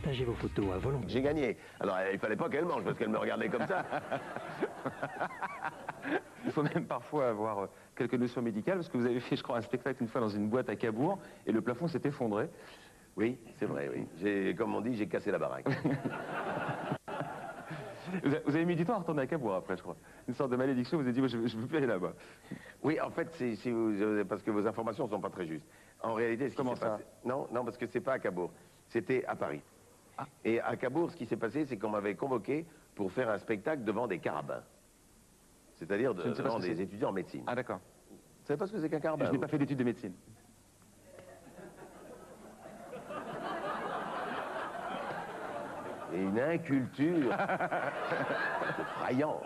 partagez vos photos à volonté. J'ai gagné. Alors, il fallait pas qu'elle mange, parce qu'elle me regardait comme ça. Il faut même parfois avoir quelques notions médicales, parce que vous avez fait, je crois, un spectacle une fois dans une boîte à Cabourg, et le plafond s'est effondré. Oui, c'est vrai, oui. Comme on dit, j'ai cassé la baraque. Vous avez mis du temps à retourner à Cabourg après, je crois. Une sorte de malédiction, vous avez dit, moi, je ne veux plus aller là-bas. Oui, en fait, parce que vos informations ne sont pas très justes. En réalité, ce qui s'est passé... Non, parce que c'est pas à Cabourg. C'était à Paris. Ah. Et à Cabourg, ce qui s'est passé, c'est qu'on m'avait convoqué pour faire un spectacle devant des carabins. C'est-à-dire devant des étudiants en médecine. Ah, d'accord. Vous savez pas ce que c'est qu'un carabin? Je n'ai pas fait d'études de médecine. Et une inculture effrayante.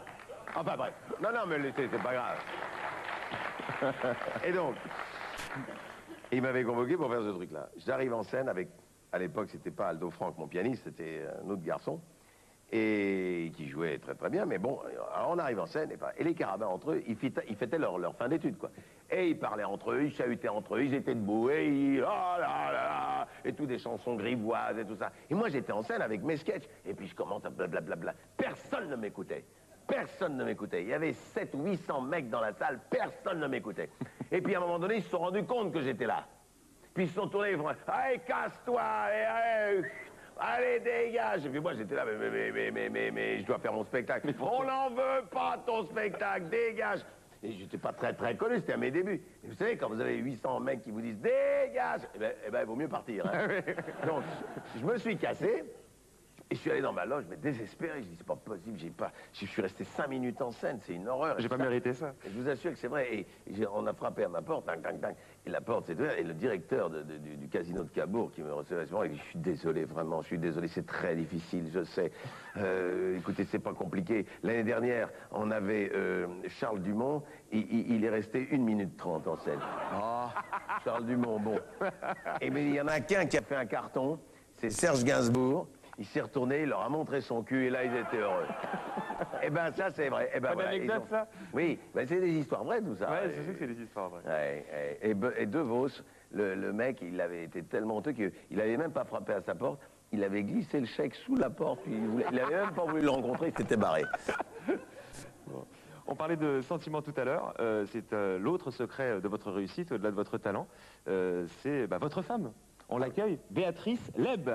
Enfin bref. Non, mais c'est pas grave. Et donc, il m'avait convoqué pour faire ce truc-là. J'arrive en scène avec, à l'époque, c'était pas Aldo Franck, mon pianiste, c'était un autre garçon, et qui jouait très très bien, mais bon, alors on arrive en scène, et les carabins entre eux, ils fêtaient leur fin d'études, quoi. Et ils parlaient entre eux, ils chahutaient entre eux, ils étaient debout, et ils... Oh là là là, et tout des chansons grivoises et tout ça. Et moi, j'étais en scène avec mes sketchs, et puis je commence à blablabla. Personne ne m'écoutait. Personne ne m'écoutait. Il y avait 700 ou 800 mecs dans la salle, personne ne m'écoutait. Et puis à un moment donné, ils se sont rendus compte que j'étais là. Puis ils se sont tournés, ils font « Allez, casse-toi, allez, dégage !» Et puis moi, j'étais là, mais je dois faire mon spectacle. « On n'en veut pas, ton spectacle, dégage !» Et j'étais pas très très connu, c'était à mes débuts. Et vous savez, quand vous avez 800 mecs qui vous disent « Dégage !» eh ben, il vaut mieux partir. Hein. Donc, je me suis cassé. Et je suis allé dans ma loge, mais désespéré. Je dis, c'est pas possible, je suis resté 5 minutes en scène, c'est une horreur. J'ai pas mérité ça. Et je vous assure que c'est vrai. Et on a frappé à ma porte, tang, tang, tang. Et la porte s'est ouverte. Et le directeur du casino de Cabourg qui me recevait, il dit, je suis désolé, vraiment, je suis désolé, c'est très difficile, je sais. Écoutez, c'est pas compliqué. L'année dernière, on avait Charles Dumont, il est resté 1 minute 30 en scène. Oh, Charles Dumont, bon. Et mais il y en a qu'un qui a fait un carton, c'est Serge Gainsbourg. Il s'est retourné, il leur a montré son cul et là, ils étaient heureux. Eh ben, ça, c'est vrai. Eh ben, pas d'anecdote, ça? Oui, ben, c'est des histoires vraies, tout ça. Ouais, je sais que c'est des histoires vraies. Ouais. Et De Vos, le mec, il avait été tellement honteux qu'il n'avait même pas frappé à sa porte. Il avait glissé le chèque sous la porte. Il n'avait même pas voulu le rencontrer, il s'était barré. Bon. On parlait de sentiments tout à l'heure. C'est l'autre secret de votre réussite, au-delà de votre talent. C'est votre femme. On l'accueille, Béatrice Leb.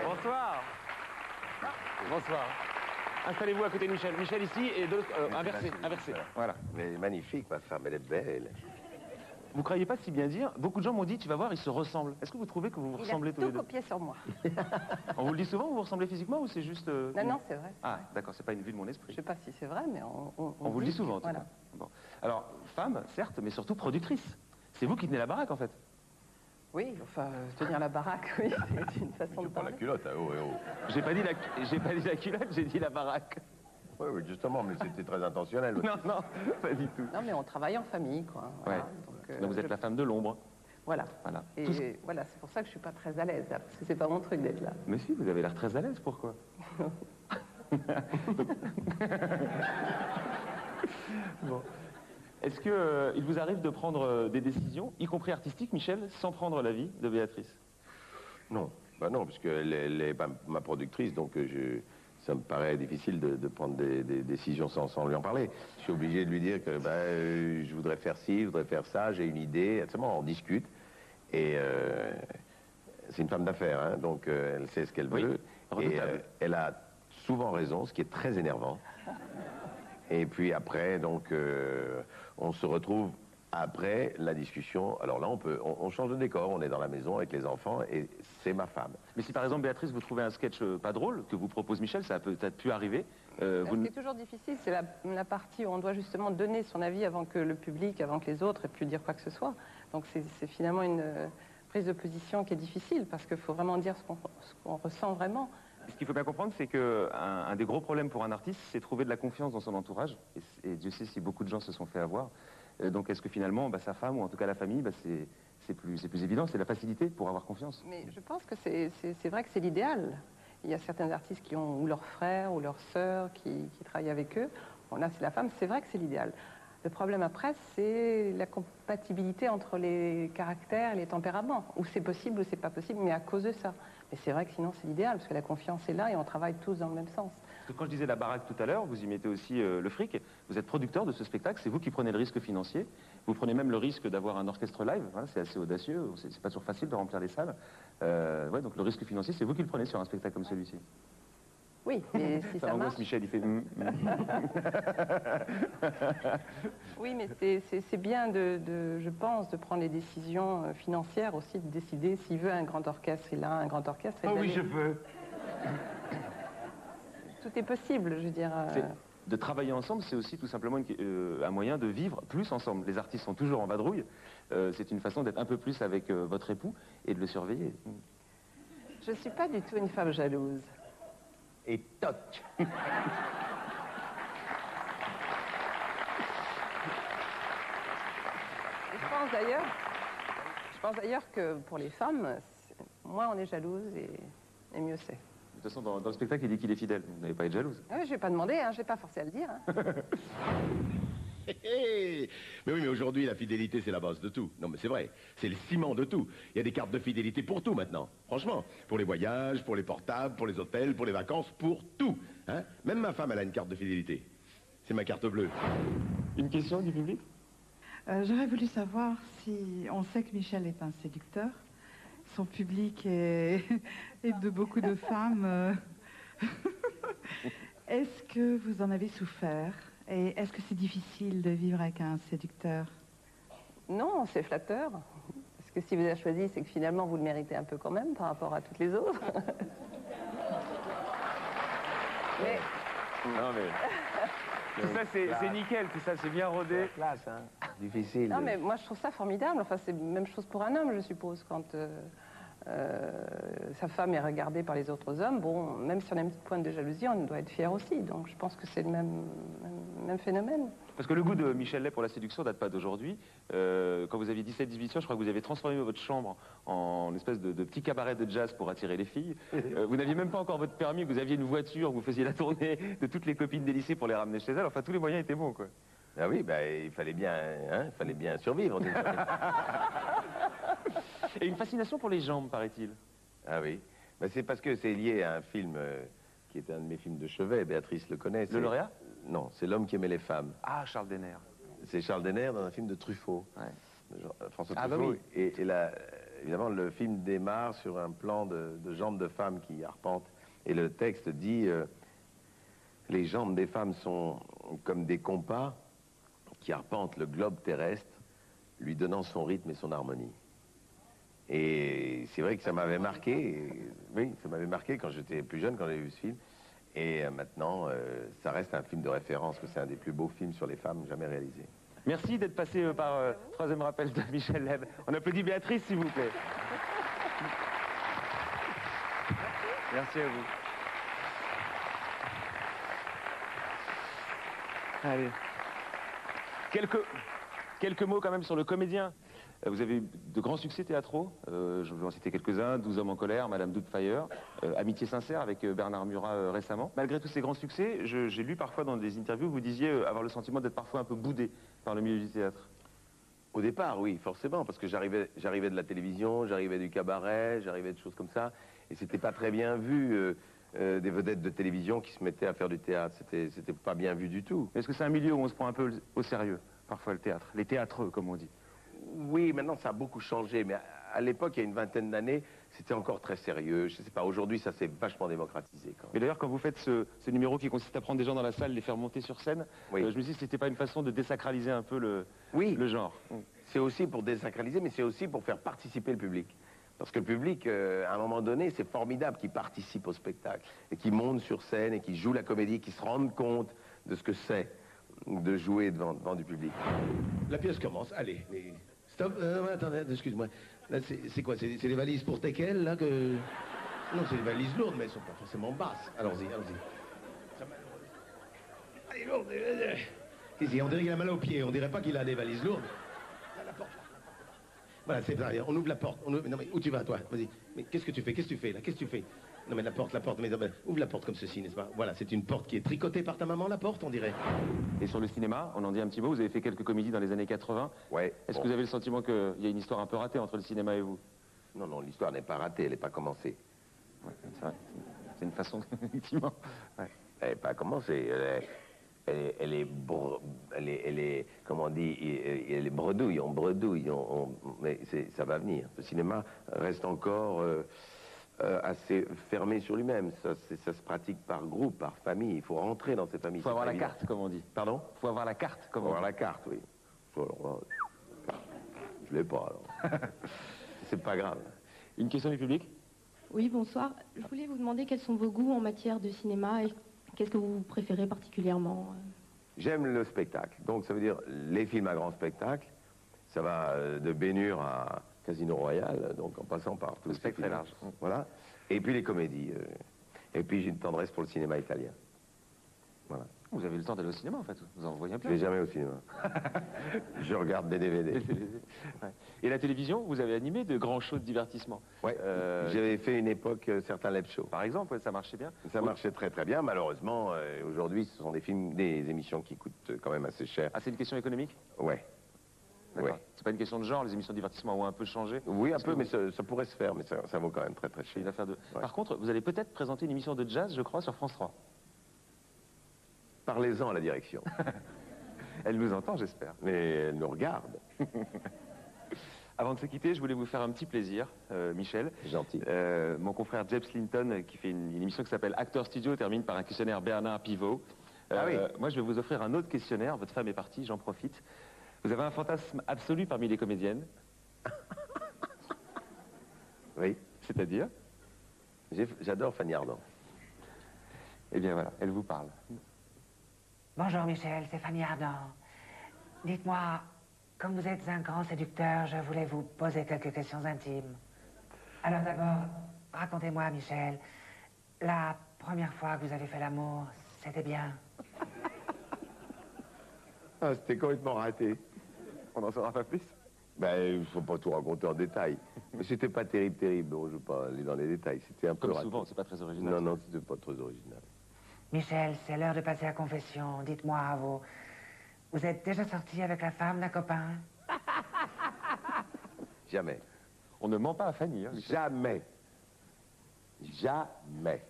Bonsoir. Bonsoir. Installez-vous à côté de Michel. Michel ici et de l'autre, inversé. Voilà. Mais magnifique, ma femme, elle est belle. Vous croyez pas si bien dire? Beaucoup de gens m'ont dit, tu vas voir, ils se ressemblent. Est-ce que vous trouvez que vous vous ressemblez tous les deux? Il a tout copié sur moi. On vous le dit souvent, vous vous ressemblez physiquement ou c'est juste... Non, c'est vrai. Ah, d'accord, c'est pas une vue de mon esprit. Je sais pas si c'est vrai, mais on vous le dit souvent, en tout cas. Bon. Alors, femme, certes, mais surtout productrice. C'est vous qui tenez la baraque, en fait. Oui, enfin, tenir la baraque, oui, c'est une façon de parler. La culotte, hein, oh. J'ai pas dit la culotte, j'ai dit la baraque. Oui, justement, mais c'était très intentionnel. Non, pas du tout. Non, mais on travaille en famille, quoi. Voilà. Donc, vous êtes la femme de l'ombre. Voilà. Et voilà, c'est pour ça que je suis pas très à l'aise, là, parce que c'est pas mon truc d'être là. Mais si, vous avez l'air très à l'aise, pourquoi? Bon. Est-ce qu'il vous arrive de prendre des décisions, y compris artistiques, Michel, sans prendre l'avis de Béatrice? Non, non, parce qu'elle est ma productrice, donc ça me paraît difficile de prendre des décisions sans lui en parler. Je suis obligé de lui dire que je voudrais faire ci, je voudrais faire ça, j'ai une idée, on discute. Et c'est une femme d'affaires, hein, donc elle sait ce qu'elle veut. Et elle a souvent raison, ce qui est très énervant. Et puis après, donc, on se retrouve après la discussion. Alors là, on change de décor, on est dans la maison avec les enfants et c'est ma femme. Mais si par exemple, Béatrice, vous trouvez un sketch pas drôle que vous propose Michel, ça a peut-être pu arriver. C'est toujours difficile, c'est la partie où on doit justement donner son avis avant que le public, avant que les autres aient pu dire quoi que ce soit. Donc c'est finalement une prise de position qui est difficile parce qu'il faut vraiment dire ce qu'on ressent vraiment. Ce qu'il faut bien comprendre, c'est qu'un des gros problèmes pour un artiste, c'est trouver de la confiance dans son entourage. Et Dieu sait si beaucoup de gens se sont fait avoir. Donc est-ce que finalement, sa femme, ou en tout cas la famille, c'est plus évident, c'est la facilité pour avoir confiance? Mais je pense que c'est vrai que c'est l'idéal. Il y a certains artistes qui ont ou leurs frères ou leurs sœurs qui travaillent avec eux. Bon, là, c'est la femme, c'est vrai que c'est l'idéal. Le problème après, c'est la compatibilité entre les caractères et les tempéraments, où c'est possible ou c'est pas possible, mais à cause de ça. Mais c'est vrai que sinon, c'est l'idéal, parce que la confiance est là et on travaille tous dans le même sens. Parce que quand je disais la baraque tout à l'heure, vous y mettez aussi le fric. Vous êtes producteur de ce spectacle, c'est vous qui prenez le risque financier. Vous prenez même le risque d'avoir un orchestre live, hein, c'est assez audacieux, c'est pas toujours facile de remplir les salles. Ouais, donc le risque financier, c'est vous qui le prenez sur un spectacle comme celui-ci. Oui, mais si ça marche... Michel, il fait... Oui, mais c'est bien, je pense, de prendre les décisions financières aussi, de décider s'il veut un grand orchestre, il a un grand orchestre. Ah oui, je peux. Tout est possible, je veux dire. De travailler ensemble, c'est aussi tout simplement un moyen de vivre plus ensemble. Les artistes sont toujours en vadrouille. C'est une façon d'être un peu plus avec votre époux et de le surveiller. Je ne suis pas du tout une femme jalouse. Et toc. Je pense d'ailleurs que pour les femmes, moins on est jalouse et mieux c'est. De toute façon, dans le spectacle, il dit qu'il est fidèle. Vous n'avez pas à être jalouse. Ah oui, je vais pas demander, hein, je vais pas forcer à le dire. Hein. Mais oui, mais aujourd'hui, la fidélité, c'est la base de tout. Non, mais c'est vrai, c'est le ciment de tout. Il y a des cartes de fidélité pour tout maintenant, franchement. Pour les voyages, pour les portables, pour les hôtels, pour les vacances, pour tout. Hein. Même ma femme, elle a une carte de fidélité. C'est ma carte bleue. Une question du public? J'aurais voulu savoir si... On sait que Michel est un séducteur. Son public est de beaucoup de femmes. Est-ce que vous en avez souffert? Et est-ce que c'est difficile de vivre avec un séducteur? Non, c'est flatteur. Parce que si vous avez choisi, c'est que finalement, vous le méritez un peu quand même par rapport à toutes les autres. Mais... Non, mais... Tout ça, c'est nickel, tout ça, c'est bien rodé. Classe, hein. Difficile. Non, mais moi, je trouve ça formidable. Enfin, c'est la même chose pour un homme, je suppose, quand sa femme est regardée par les autres hommes. Bon, même si on a une petite pointe de jalousie, on doit être fier aussi. Donc, je pense que c'est le même phénomène. Parce que le goût de Michel Lay pour la séduction date pas d'aujourd'hui. Quand vous aviez 17-18 ans, je crois que vous avez transformé votre chambre en espèce de petit cabaret de jazz pour attirer les filles. Vous n'aviez même pas encore votre permis, vous aviez une voiture, vous faisiez la tournée de toutes les copines des lycées pour les ramener chez elles. Enfin, tous les moyens étaient bons, quoi. Ah oui, bah, il fallait bien survivre. Et une fascination pour les jambes, paraît-il. Ah oui, bah, c'est parce que c'est lié à un film qui était un de mes films de chevet, Béatrice le connaît. Le lauréat? Non, c'est L'homme qui aimait les femmes. Ah, Charles Denner. C'est Charles Denner dans un film de Truffaut. Ouais. François Ah, Truffaut. bah oui. Et là, évidemment, le film démarre sur un plan de jambes de femmes qui arpentent. Et le texte dit les jambes des femmes sont comme des compas qui arpentent le globe terrestre, lui donnant son rythme et son harmonie. Et c'est vrai que ça m'avait marqué. Oui, ça m'avait marqué quand j'étais plus jeune, quand j'ai vu ce film. Et maintenant, ça reste un film de référence, que c'est un des plus beaux films sur les femmes jamais réalisés. Merci d'être passé par troisième rappel de Michel Lay. On applaudit Béatrice, s'il vous plaît. Merci à vous. Allez. Quelques mots quand même sur le comédien. Vous avez eu de grands succès théâtraux, je vais en citer quelques-uns, 12 hommes en colère, Madame Doubtfire, Amitié sincère avec Bernard Murat récemment. Malgré tous ces grands succès, j'ai lu parfois dans des interviews, vous disiez avoir le sentiment d'être parfois un peu boudé par le milieu du théâtre. Au départ, oui, forcément, parce que j'arrivais de la télévision, j'arrivais du cabaret, j'arrivais de choses comme ça, et c'était pas très bien vu, des vedettes de télévision qui se mettaient à faire du théâtre, c'était pas bien vu du tout. Est-ce que c'est un milieu où on se prend un peu au sérieux, parfois le théâtre, les théâtreux comme on dit? Oui, maintenant ça a beaucoup changé, mais à l'époque, il y a une vingtaine d'années, c'était encore très sérieux. Je sais pas, aujourd'hui ça s'est vachement démocratisé. Quand même. Mais d'ailleurs, quand vous faites ce numéro qui consiste à prendre des gens dans la salle, les faire monter sur scène, oui. Je me dis que c'était pas une façon de désacraliser un peu le genre. C'est aussi pour désacraliser, mais c'est aussi pour faire participer le public. Parce que le public, à un moment donné, c'est formidable qu'il participe au spectacle, et qu'il monte sur scène, et qu'il joue la comédie, qu'il se rende compte de ce que c'est de jouer devant du public. La pièce commence, allez. Mais... Stop, attendez, excuse-moi. Là, c'est quoi? C'est les valises pour Tekel, là, que... Non, c'est des valises lourdes, mais elles sont pas forcément basses. Allons-y, allons-y. Allez, lourde. Ici, on dirait qu'il a mal aux pieds, on dirait pas qu'il a des valises lourdes. Là, la porte, là. Voilà, c'est ça, on ouvre la porte. Non, mais où tu vas, toi? Vas-y. Mais qu'est-ce que tu fais? Qu'est-ce que tu fais, là? Qu'est-ce que tu fais? Non mais la porte, mais ouvre la porte comme ceci, n'est-ce pas? Voilà, c'est une porte qui est tricotée par ta maman, la porte, on dirait. Et sur le cinéma, on en dit un petit mot, vous avez fait quelques comédies dans les années 80. Ouais. Est-ce bon. que vous avez le sentiment qu'il y a une histoire un peu ratée entre le cinéma et vous? Non, non, l'histoire n'est pas ratée, elle n'est pas commencée. Ouais, c'est vrai. C'est une façon, effectivement. Ouais. Elle n'est pas commencée. Elle est, comment on dit, elle est bredouille, on bredouille, mais ça va venir. Le cinéma reste encore assez fermé sur lui-même. Ça se pratique par groupe, par famille. Il faut rentrer dans ces familles. Il faut avoir pas la évident. carte, comme on dit. Pardon? Il faut avoir la carte, comme Faut on avoir dit. la carte, oui. Alors là, je l'ai pas, alors. C'est pas grave. Une question du public? Oui, bonsoir. Je voulais vous demander quels sont vos goûts en matière de cinéma et qu'est-ce que vous préférez particulièrement? J'aime le spectacle. Donc ça veut dire les films à grand spectacle. Ça va de Bénur à Casino Royal, donc en passant par tout Le spectre est large. Voilà. Et puis les comédies. Et puis j'ai une tendresse pour le cinéma italien. Voilà. Vous avez eu le temps d'aller au cinéma, en fait. Vous en voyez un Je peu. vais jamais au cinéma. Je regarde des DVD. Ouais. Et la télévision, vous avez animé de grands shows de divertissement. Ouais. J'avais fait une époque certains live shows. Par exemple, ouais, ça marchait bien. Ça marchait très très bien. Malheureusement, aujourd'hui, ce sont des films, des émissions qui coûtent quand même assez cher. Ah, c'est une question économique? Ouais. D'accord. Ouais. C'est pas une question de genre, les émissions de divertissement ont un peu changé. Oui, un Parce peu, que mais ça pourrait se faire, mais ça vaut quand même très très c'est cher. une affaire de... Ouais. Par contre, vous allez peut-être présenter une émission de jazz, je crois, sur France 3. Parlez-en à la direction. Elle nous entend, j'espère. Mais elle nous regarde. Avant de se quitter, je voulais vous faire un petit plaisir, Michel. Gentil. Mon confrère James Linton, qui fait une émission qui s'appelle Actor Studio, termine par un questionnaire Bernard Pivot. Ah oui. Moi, je vais vous offrir un autre questionnaire. Votre femme est partie, j'en profite. Vous avez un fantasme absolu parmi les comédiennes, Oui. c'est-à-dire? J'adore Fanny Ardant. Eh bien voilà, elle vous parle. Bonjour Michel, c'est Fanny Ardant. Dites-moi, comme vous êtes un grand séducteur, je voulais vous poser quelques questions intimes. Alors d'abord, racontez-moi Michel, la première fois que vous avez fait l'amour, c'était bien? Ah, c'était complètement raté. On n'en saura pas plus? Ben, il faut pas tout raconter en détail. Mais c'était pas terrible. Bon, je veux pas aller dans les détails. C'était un peu Comme raté. souvent, c'est pas très original. Non, non, c'était pas très original. Michel, c'est l'heure de passer à confession. Dites-moi, vous êtes déjà sorti avec la femme d'un copain? Jamais. On ne ment pas à Fanny, hein, Michel. Jamais. Jamais.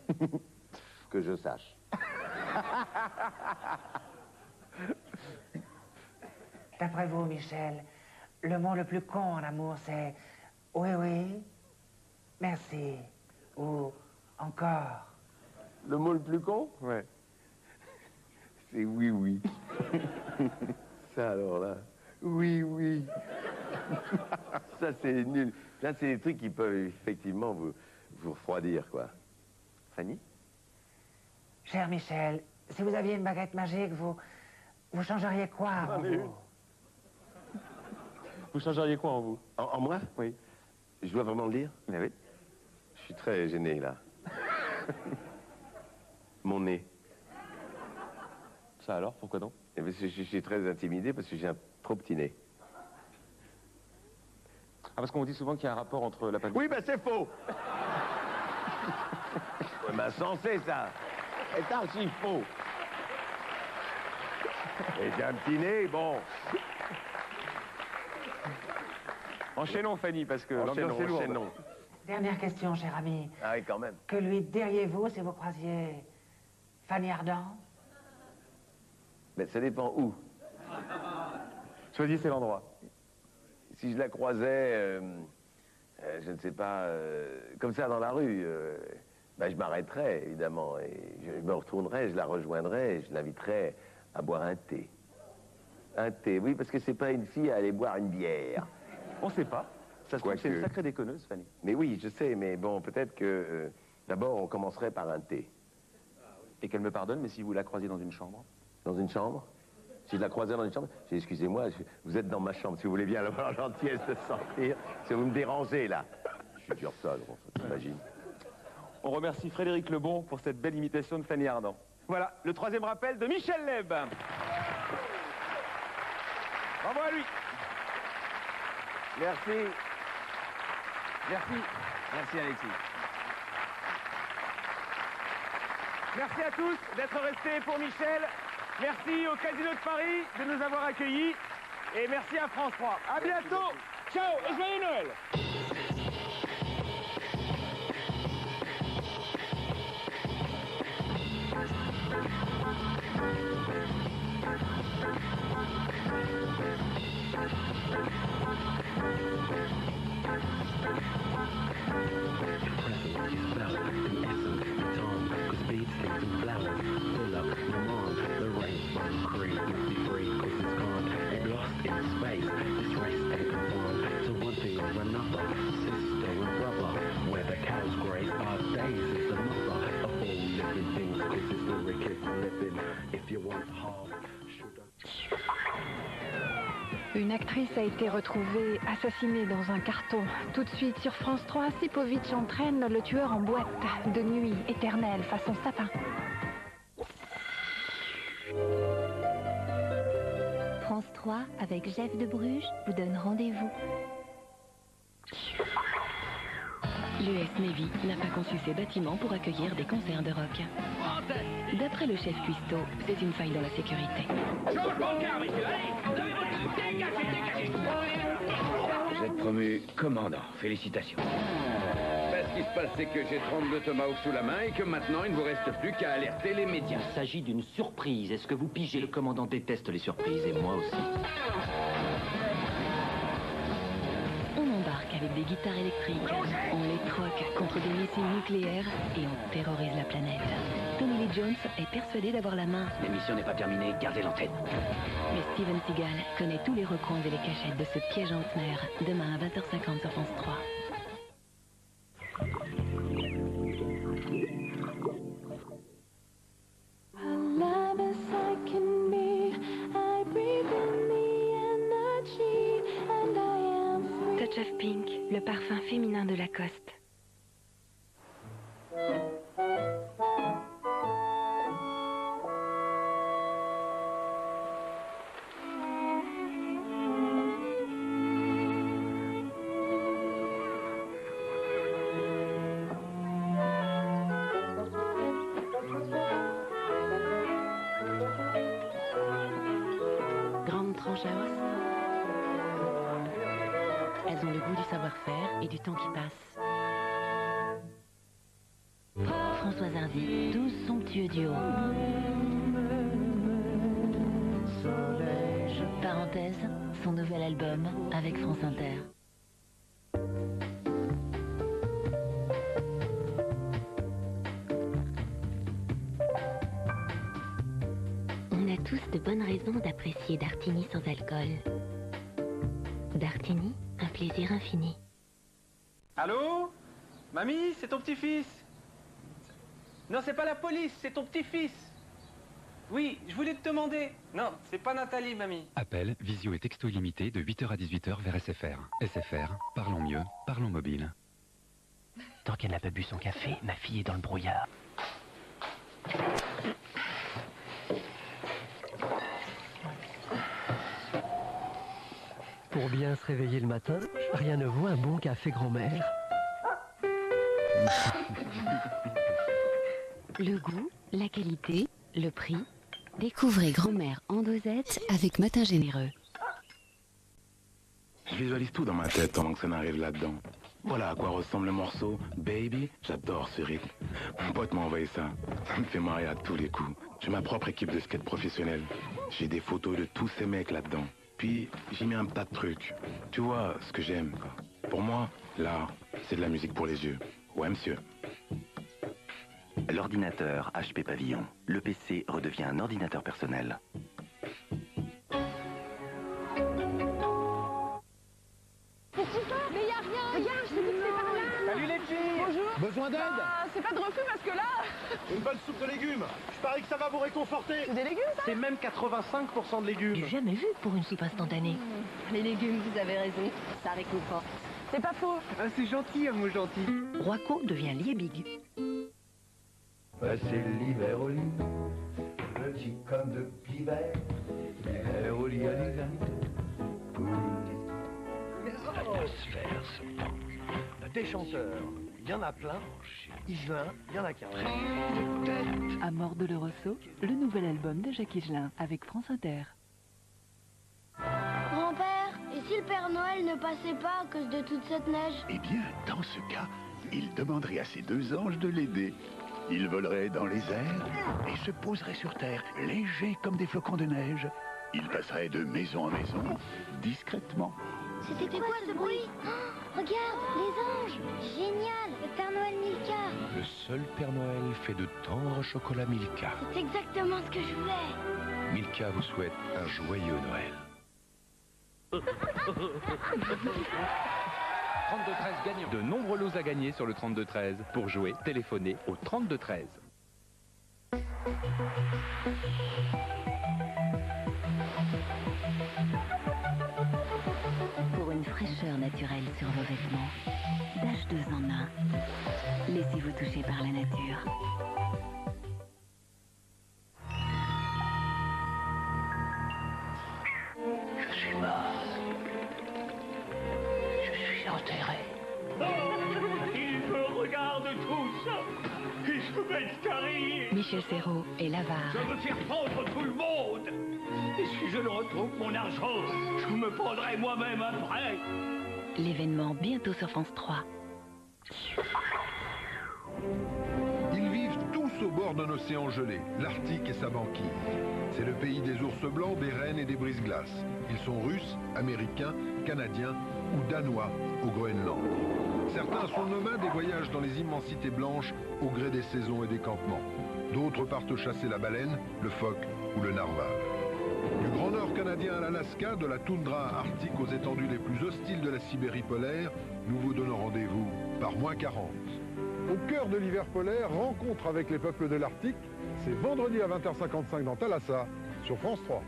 Que je sache. D'après vous, Michel, le mot le plus con en amour, c'est oui, oui, merci, ou encore. Le mot le plus con, Ouais. c'est oui, oui. Ça, alors là. Oui, oui. Ça, c'est nul. Là, c'est des trucs qui peuvent effectivement vous refroidir, quoi. Fanny? Cher Michel, si vous aviez une baguette magique, vous changeriez quoi en vous? Vous changeriez quoi en vous? En moi? Oui. Je dois vraiment le dire? Mais oui. Je suis très gêné, là. Mon nez. Ça alors, pourquoi non? Eh bien, je suis très intimidé parce que j'ai un trop petit nez. Ah, parce qu'on dit souvent qu'il y a un rapport entre la Oui, ben c'est faux. Ouais, ben censé, ça. C'est archi faux. Et j'ai un petit nez, bon. Enchaînons, Fanny, parce que l'ambiance est lourde. enchaînons. Dernière question, cher ami. Ah oui, quand même. Que lui diriez-vous si vous croisiez Fanny Ardant? Ben, ça dépend où. Choisissez l'endroit. Si je la croisais, je ne sais pas, comme ça dans la rue, ben, je m'arrêterais, évidemment. Et je me retournerais, je la rejoindrais, et je l'inviterais à boire un thé. Un thé, oui, parce que c'est pas une fille à aller boire une bière. On sait pas. Ça se trouve, c'est une Quoique. sacrée déconneuse, Fanny. Mais oui, je sais, mais bon, peut-être que d'abord on commencerait par un thé. Et qu'elle me pardonne, mais si vous la croisiez dans une chambre? Dans une chambre? Si je la croisais dans une chambre, j'ai dit, excusez-moi, vous êtes dans ma chambre, si vous voulez bien avoir la gentillesse de sortir, si vous me dérangez là. Je suis dur ça, t'imagines. On remercie Frédéric Lebon pour cette belle imitation de Fanny Ardant. Voilà, le troisième rappel de Michel Leb. Bravo à lui. Merci. Merci. Merci Alexis. Merci à tous d'être restés pour Michel. Merci au Casino de Paris de nous avoir accueillis. Et merci à France 3. À bientôt. Ciao et joyeux Noël. Une actrice a été retrouvée assassinée dans un carton. Tout de suite sur France 3, Sipovic entraîne le tueur en boîte de nuit éternelle façon sapin. France 3 avec Jeff de Bruges vous donne rendez-vous. L'US Navy n'a pas conçu ses bâtiments pour accueillir des concerts de rock. D'après le chef cuistot, c'est une faille dans la sécurité. Vous êtes promu commandant. Félicitations. Ce qui se passe, c'est que j'ai 32 tomahawks sous la main et que maintenant, il ne vous reste plus qu'à alerter les médias. Il s'agit d'une surprise. Est-ce que vous pigez? Le commandant déteste les surprises et moi aussi. On embarque avec des guitares électriques, on les troque contre des missiles nucléaires et on terrorise la planète. Tommy Lee Jones est persuadé d'avoir la main. L'émission n'est pas terminée, gardez l'antenne. Mais Steven Seagal connaît tous les recoins et les cachettes de ce piège en mer, demain à 20h50 sur France 3. Touch of Pink, le parfum féminin de Lacoste. Grande tranche à os. Elles ont le goût du savoir-faire et du temps qui passe. Françoise Hardy, 12 somptueux duos. Parenthèse, son nouvel album avec France Inter. On a tous de bonnes raisons d'apprécier Dartini sans alcool. Dartini, un plaisir infini. Allô? Mamie, c'est ton petit-fils. Non, c'est pas la police, c'est ton petit-fils. Oui, je voulais te demander. Non, c'est pas Nathalie, mamie. Appel, visio et texto illimité de 8h à 18h vers SFR. SFR, parlons mieux, parlons mobile. Tant qu'elle n'a pas bu son café, ma fille est dans le brouillard. Pour bien se réveiller le matin, rien ne vaut un bon café grand-mère. Le goût, la qualité, le prix. Découvrez Grand-mère en dosette avec Matin Généreux. Je visualise tout dans ma tête pendant que ça n'arrive là-dedans. Voilà à quoi ressemble le morceau Baby. J'adore ce rythme. Mon pote m'a envoyé ça. Ça me fait marrer à tous les coups. J'ai ma propre équipe de skate professionnelle. J'ai des photos de tous ces mecs là-dedans. Puis j'y mets un tas de trucs. Tu vois ce que j'aime, quoi. Pour moi, l'art, c'est de la musique pour les yeux. Ouais, monsieur. L'ordinateur HP Pavillon. Le PC redevient un ordinateur personnel. Mais y a rien. Regarde, je te dis que c'est par là. Salut les filles. Bonjour. Besoin d'aide? C'est pas de refus parce que là... Une bonne soupe de légumes. Je parie que ça va vous réconforter. C'est des légumes, ça? C'est même 85% de légumes. Du jamais vu pour une soupe instantanée. Les légumes, vous avez raison. Ça réconforte. C'est pas faux. Ah, c'est gentil, un mot gentil. Roico devient Liebig. C'est l'hiver au lit, petit comme depuis l'hiver, l'hiver au lit à l'hiver. L'atmosphère se tend. Des chanteurs, Il y en a plein. Chez Higelin, il y en a qu'un. Amor Doloroso, le nouvel album de Jacques Higelin avec France Inter. Grand-père, et si le Père Noël ne passait pas à cause de toute cette neige? Eh bien, dans ce cas, il demanderait à ses 2 anges de l'aider. Il volerait dans les airs et se poserait sur terre, léger comme des flocons de neige. Il passerait de maison en maison, discrètement. C'était quoi ce bruit? Oh, regarde, les anges! Génial! Le Père Noël Milka! Le seul Père Noël fait de tendres chocolats Milka. C'est exactement ce que je voulais! Milka vous souhaite un joyeux Noël. 32-13 gagnant. De nombreux lots à gagner sur le 32-13. Pour jouer, téléphonez au 32-13. Pour une fraîcheur naturelle sur vos vêtements, H2 en 1. Laissez-vous toucher par la nature. Je suis mort. Je suis enterré. Ils me regardent tous. Ils se mettent à rire. Michel Serrault et l'avare. Je veux faire pendre tout le monde. Et si je ne retrouve mon argent, je me prendrai moi-même après. L'événement bientôt sur France 3. Ils vivent tous au bord d'un océan gelé, l'Arctique et sa banquise. C'est le pays des ours blancs, des rennes et des brise-glaces. Ils sont russes, américains, canadiens ou danois au Groenland. Certains sont nomades et voyagent dans les immensités blanches au gré des saisons et des campements. D'autres partent chasser la baleine, le phoque ou le narwhal. Du Grand Nord canadien à l'Alaska, de la toundra arctique aux étendues les plus hostiles de la Sibérie polaire, nous vous donnons rendez-vous par -40. Au cœur de l'hiver polaire, rencontre avec les peuples de l'Arctique, c'est vendredi à 20h55 dans Thalassa, sur France 3.